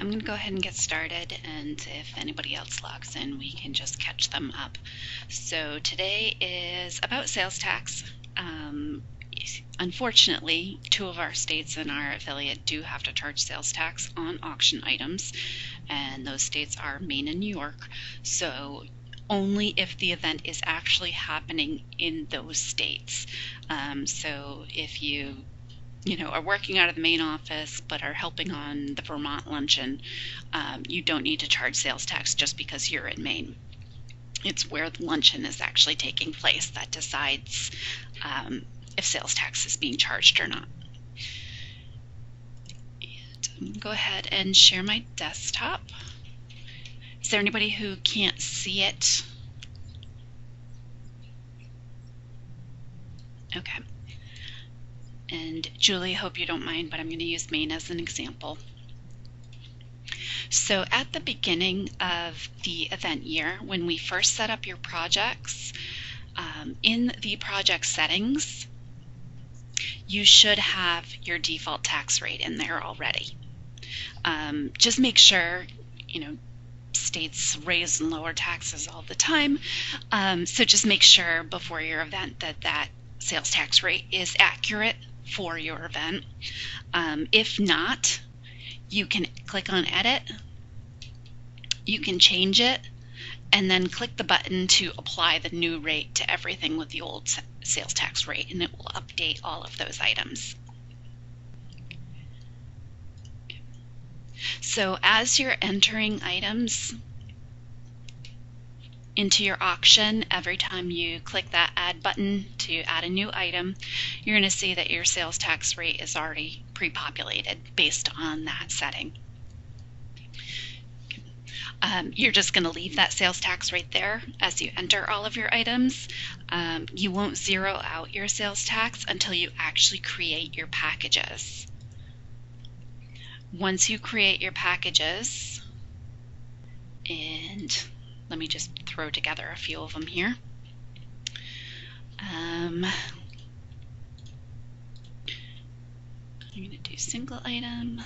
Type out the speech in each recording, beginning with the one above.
I'm going to go ahead and get started, and if anybody else logs in, we can just catch them up. So today is about sales tax. Unfortunately, 2 of our states and our affiliate do have to charge sales tax on auction items, and those states are Maine and New York. So only if the event is actually happening in those states. So if you are working out of the Maine office but are helping on the Vermont luncheon, you don't need to charge sales tax just because you're in Maine. It's where the luncheon is actually taking place that decides if sales tax is being charged or not. And I'm going to go ahead and share my desktop. Is there anybody who can't see it? Okay. And Julie, hope you don't mind, but I'm going to use Maine as an example. So at the beginning of the event year, when we first set up your projects, in the project settings, you should have your default tax rate in there already. Just make sure, states raise and lower taxes all the time. So just make sure before your event that sales tax rate is accurate for your event. If not, you can click on edit, you can change it, and then click the button to apply the new rate to everything with the old sales tax rate, and it will update all of those items. So as you're entering items into your auction, every time you click that add button to add a new item, you're going to see that your sales tax rate is already pre-populated based on that setting. You're just going to leave that sales tax right there as you enter all of your items. You won't zero out your sales tax until you actually create your packages. Once you create your packages, and let me just throw together a few of them here. I'm going to do single item.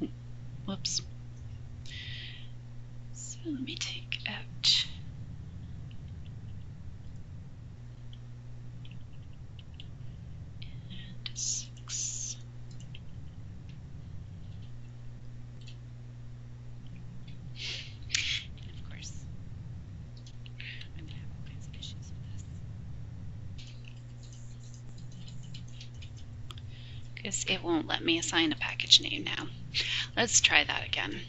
Oh, whoops. So let me take out and 6. And of course, I'm going to have all kinds of issues with this, because it won't let me assign a package name now. Let's try that again.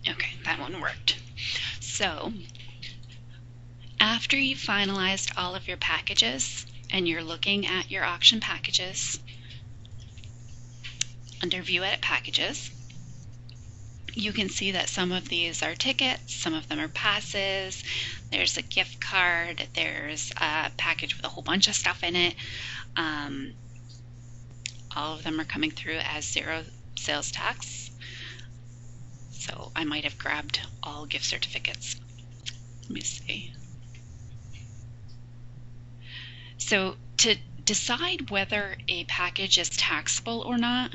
Okay, that one worked. So after you've finalized all of your packages and you're looking at your auction packages, under View Edit Packages, you can see that some of these are tickets, some of them are passes, there's a gift card, there's a package with a whole bunch of stuff in it. All of them are coming through as 0 sales tax. So I might have grabbed all gift certificates. Let me see. So to decide whether a package is taxable or not,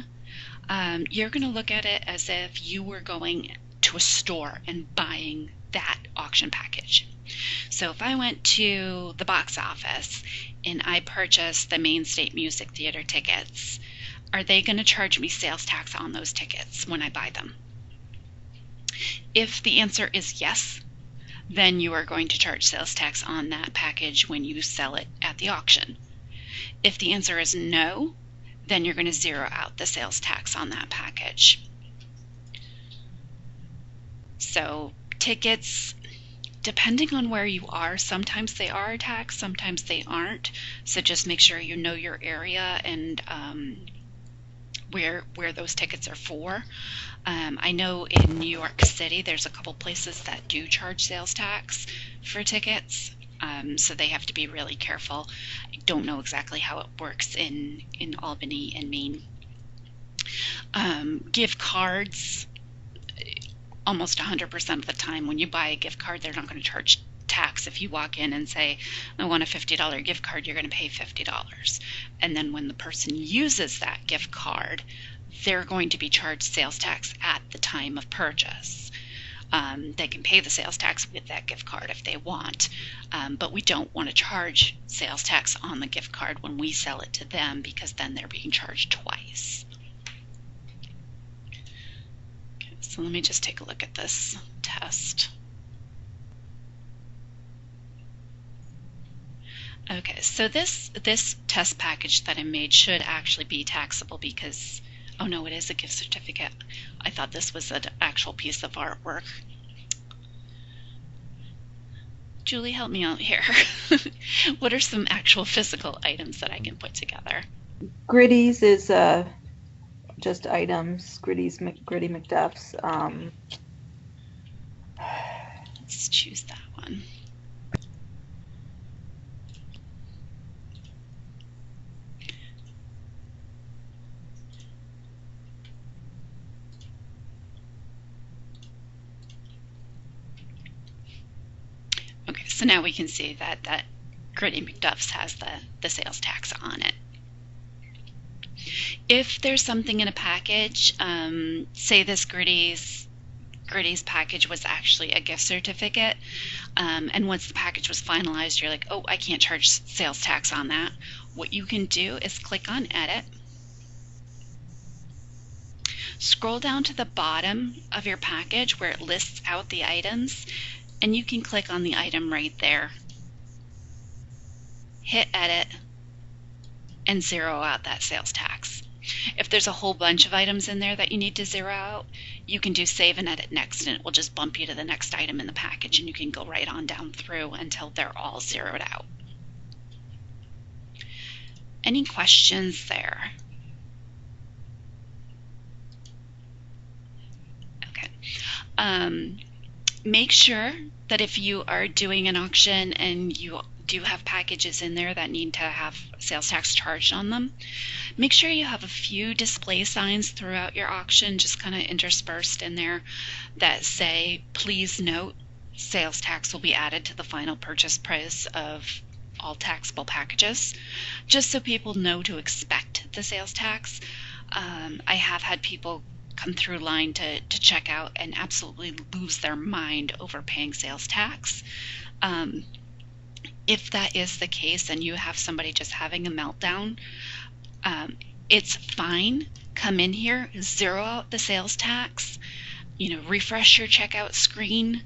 you're going to look at it as if you were going to a store and buying that auction package. So if I went to the box office and I purchased the Maine State Music Theater tickets, are they going to charge me sales tax on those tickets when I buy them? If the answer is yes, then you are going to charge sales tax on that package when you sell it at the auction. If the answer is no, then you're going to zero out the sales tax on that package. So tickets, Depending on where you are, sometimes they are taxed, sometimes they aren't. So just make sure you know your area and where those tickets are for. I know in New York City there's a couple places that do charge sales tax for tickets, so they have to be really careful. I don't know exactly how it works in Albany and Maine. Gift cards, almost 100% of the time when you buy a gift card, they're not going to charge tax. If you walk in and say, I want a $50 gift card, you're going to pay $50. And then when the person uses that gift card, they're going to be charged sales tax at the time of purchase. They can pay the sales tax with that gift card if they want, but we don't want to charge sales tax on the gift card when we sell it to them, because then they're being charged twice. Okay, so let me just take a look at this test. Okay, so this test package that I made should actually be taxable because, oh no, it is a gift certificate. I thought this was an actual piece of artwork. Julie, help me out here. What are some actual physical items that I can put together? Gritties is just items. Gritty McDuff's. Let's choose that one. Okay, so now we can see that Gritty McDuff's has the sales tax on it. If there's something in a package, say this Gritty's package was actually a gift certificate, and once the package was finalized, you're like, oh, I can't charge sales tax on that. What you can do is click on Edit, scroll down to the bottom of your package where it lists out the items, and you can click on the item right there, hit Edit, and zero out that sales tax. If there's a whole bunch of items in there that you need to zero out, you can do Save and Edit Next, and it will just bump you to the next item in the package, and you can go right on down through until they're all zeroed out. Any questions there? Okay. Make sure that if you are doing an auction and you do have packages in there that need to have sales tax charged on them, make sure you have a few display signs throughout your auction, just kind of interspersed in there, that say, please note, sales tax will be added to the final purchase price of all taxable packages, just so people know to expect the sales tax. I have had people come through line to check out and absolutely lose their mind over paying sales tax. If that is the case and you have somebody just having a meltdown, it's fine. Come in here, zero out the sales tax, refresh your checkout screen.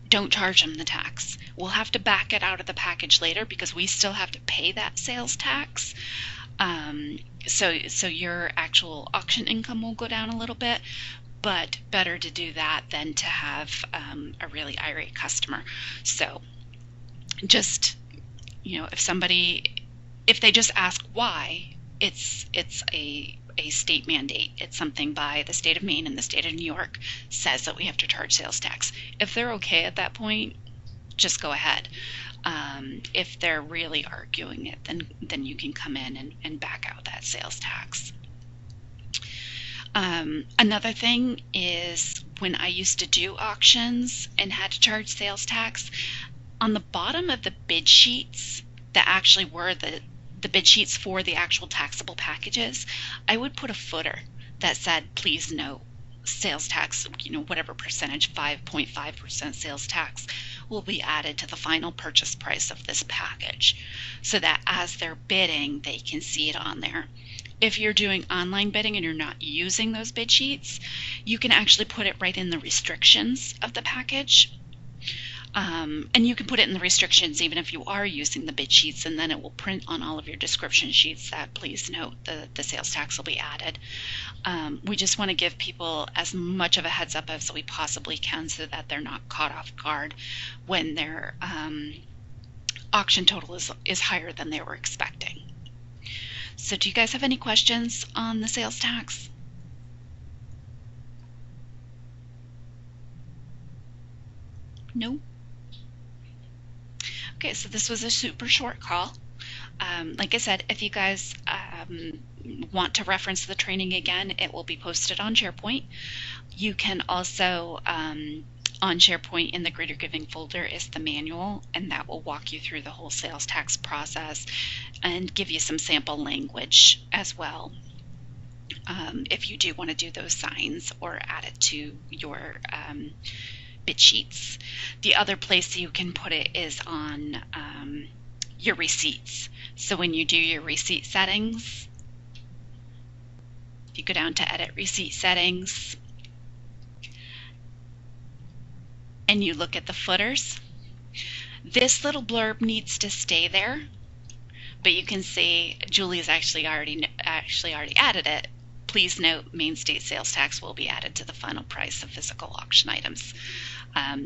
Don't charge them the tax. We'll have to back it out of the package later because we still have to pay that sales tax. So your actual auction income will go down a little bit, but better to do that than to have a really irate customer. So just, if they just ask why, it's a state mandate. It's something by the state of Maine and the state of New York says that we have to charge sales tax. If they're okay at that point, just go ahead. If they're really arguing it, then you can come in and back out that sales tax. Another thing is when I used to do auctions and had to charge sales tax, on the bottom of the bid sheets that actually were the bid sheets for the actual taxable packages, I would put a footer that said, please note, sales tax, whatever percentage, 5.5% sales tax will be added to the final purchase price of this package, so that as they're bidding, they can see it on there. If you're doing online bidding and you're not using those bid sheets, you can actually put it right in the restrictions of the package. And you can put it in the restrictions even if you are using the bid sheets, and then it will print on all of your description sheets that please note the sales tax will be added. We just want to give people as much of a heads up as we possibly can so that they're not caught off guard when their auction total is higher than they were expecting. So do you guys have any questions on the sales tax? No? Okay, so this was a super short call. Like I said, if you guys want to reference the training again, it will be posted on SharePoint. You can also, on SharePoint in the Greater Giving folder is the manual, and that will walk you through the whole sales tax process and give you some sample language as well. If you do want to do those signs or add it to your bid sheets. The other place you can put it is on your receipts. So when you do your receipt settings, if you go down to edit receipt settings and you look at the footers, this little blurb needs to stay there, but you can see Julie's actually already added it. Please note, Maine state sales tax will be added to the final price of physical auction items.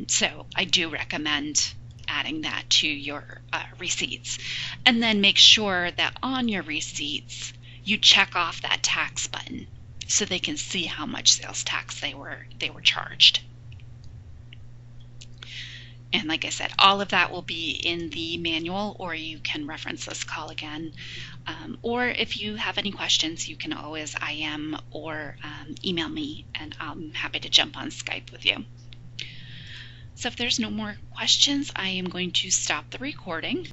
So I do recommend adding that to your receipts. And then make sure that on your receipts, you check off that tax button so they can see how much sales tax they were charged. And like I said, all of that will be in the manual, or you can reference this call again. Or if you have any questions, you can always IM or email me, and I'm happy to jump on Skype with you. So if there's no more questions, I am going to stop the recording.